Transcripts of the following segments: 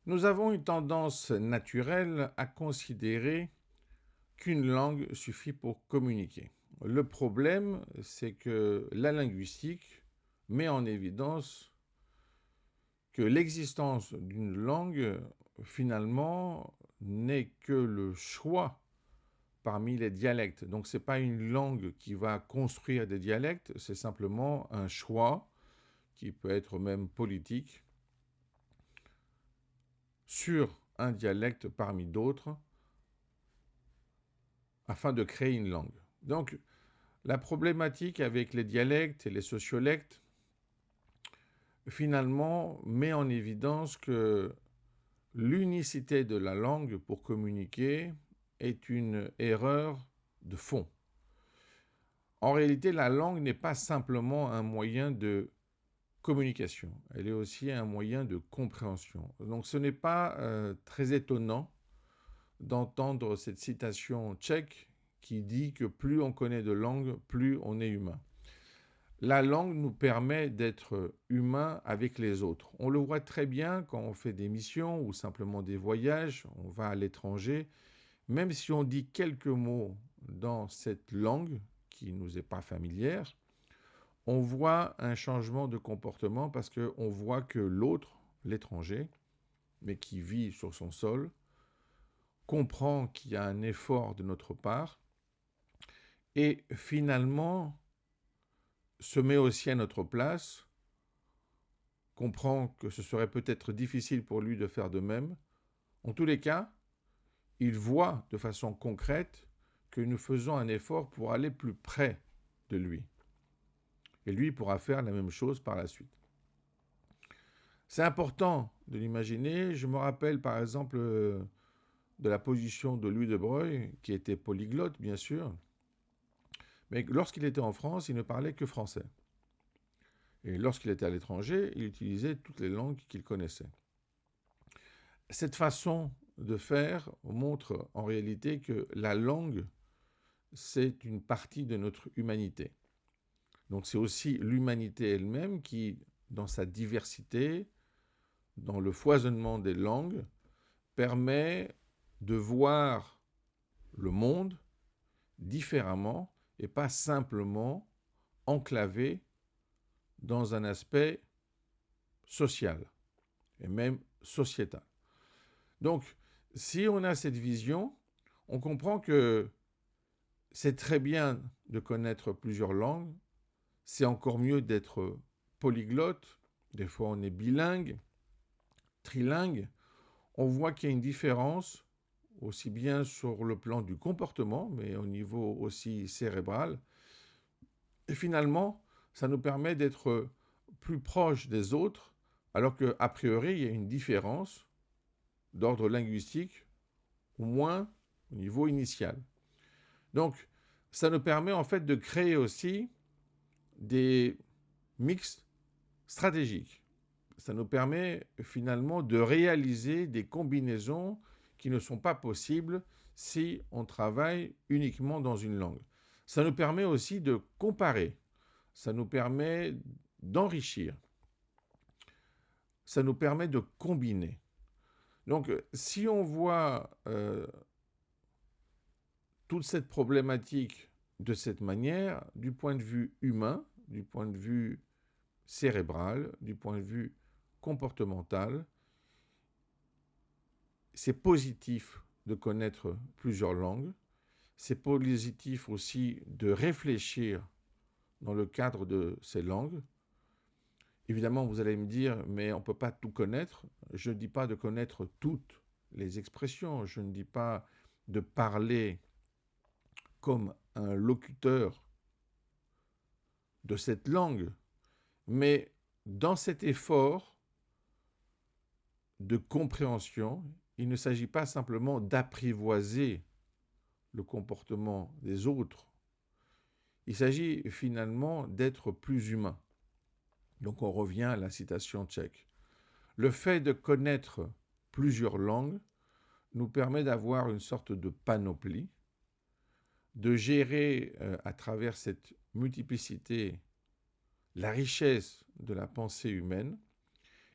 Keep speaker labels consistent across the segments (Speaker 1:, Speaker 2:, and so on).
Speaker 1: Nous avons une tendance naturelle à considérer qu'une langue suffit pour communiquer. Le problème, c'est que la linguistique met en évidence que l'existence d'une langue, finalement, n'est que le choix parmi les dialectes. Donc ce n'est pas une langue qui va construire des dialectes, c'est simplement un choix qui peut être même politique sur un dialecte parmi d'autres afin de créer une langue. Donc, la problématique avec les dialectes et les sociolectes, finalement, met en évidence que l'unicité de la langue pour communiquer est une erreur de fond. En réalité, la langue n'est pas simplement un moyen de communication, elle est aussi un moyen de compréhension. Donc ce n'est pas très étonnant d'entendre cette citation tchèque qui dit que plus on connaît de langues, plus on est humain. La langue nous permet d'être humain avec les autres. On le voit très bien quand on fait des missions ou simplement des voyages, on va à l'étranger. Même si on dit quelques mots dans cette langue qui ne nous est pas familière, on voit un changement de comportement parce qu'on voit que l'autre, l'étranger, mais qui vit sur son sol, comprend qu'il y a un effort de notre part et finalement se met aussi à notre place, comprend que ce serait peut-être difficile pour lui de faire de même. En tous les cas, il voit de façon concrète que nous faisons un effort pour aller plus près de lui. Et lui pourra faire la même chose par la suite. C'est important de l'imaginer. Je me rappelle par exemple de la position de Louis de Broglie, qui était polyglotte bien sûr, mais lorsqu'il était en France, il ne parlait que français. Et lorsqu'il était à l'étranger, il utilisait toutes les langues qu'il connaissait. Cette façon de faire montre en réalité que la langue, c'est une partie de notre humanité. Donc c'est aussi l'humanité elle-même qui, dans sa diversité, dans le foisonnement des langues, permet de voir le monde différemment et pas simplement enclavé dans un aspect social et même sociétal. Donc, si on a cette vision, on comprend que c'est très bien de connaître plusieurs langues, c'est encore mieux d'être polyglotte, des fois on est bilingue, trilingue. On voit qu'il y a une différence aussi bien sur le plan du comportement, mais au niveau aussi cérébral. Et finalement, ça nous permet d'être plus proches des autres, alors qu'a priori, il y a une différence d'ordre linguistique, au moins au niveau initial. Donc, ça nous permet en fait de créer aussi des mix stratégiques. Ça nous permet finalement de réaliser des combinaisons qui ne sont pas possibles si on travaille uniquement dans une langue. Ça nous permet aussi de comparer, ça nous permet d'enrichir, ça nous permet de combiner. Donc si on voit toute cette problématique de cette manière, du point de vue humain, du point de vue cérébral, du point de vue comportemental, c'est positif de connaître plusieurs langues, c'est positif aussi de réfléchir dans le cadre de ces langues. Évidemment, vous allez me dire, mais on ne peut pas tout connaître. Je ne dis pas de connaître toutes les expressions, je ne dis pas de parler comme un locuteur de cette langue, mais dans cet effort de compréhension, il ne s'agit pas simplement d'apprivoiser le comportement des autres, il s'agit finalement d'être plus humain. Donc on revient à la citation tchèque. Le fait de connaître plusieurs langues nous permet d'avoir une sorte de panoplie, de gérer à travers cette multiplicité la richesse de la pensée humaine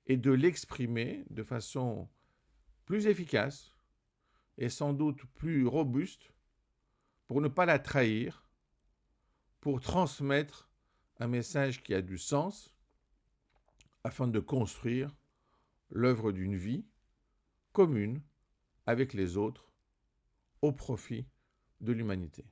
Speaker 1: et de l'exprimer de façon plus efficace et sans doute plus robuste pour ne pas la trahir, pour transmettre un message qui a du sens afin de construire l'œuvre d'une vie commune avec les autres au profit de l'humanité.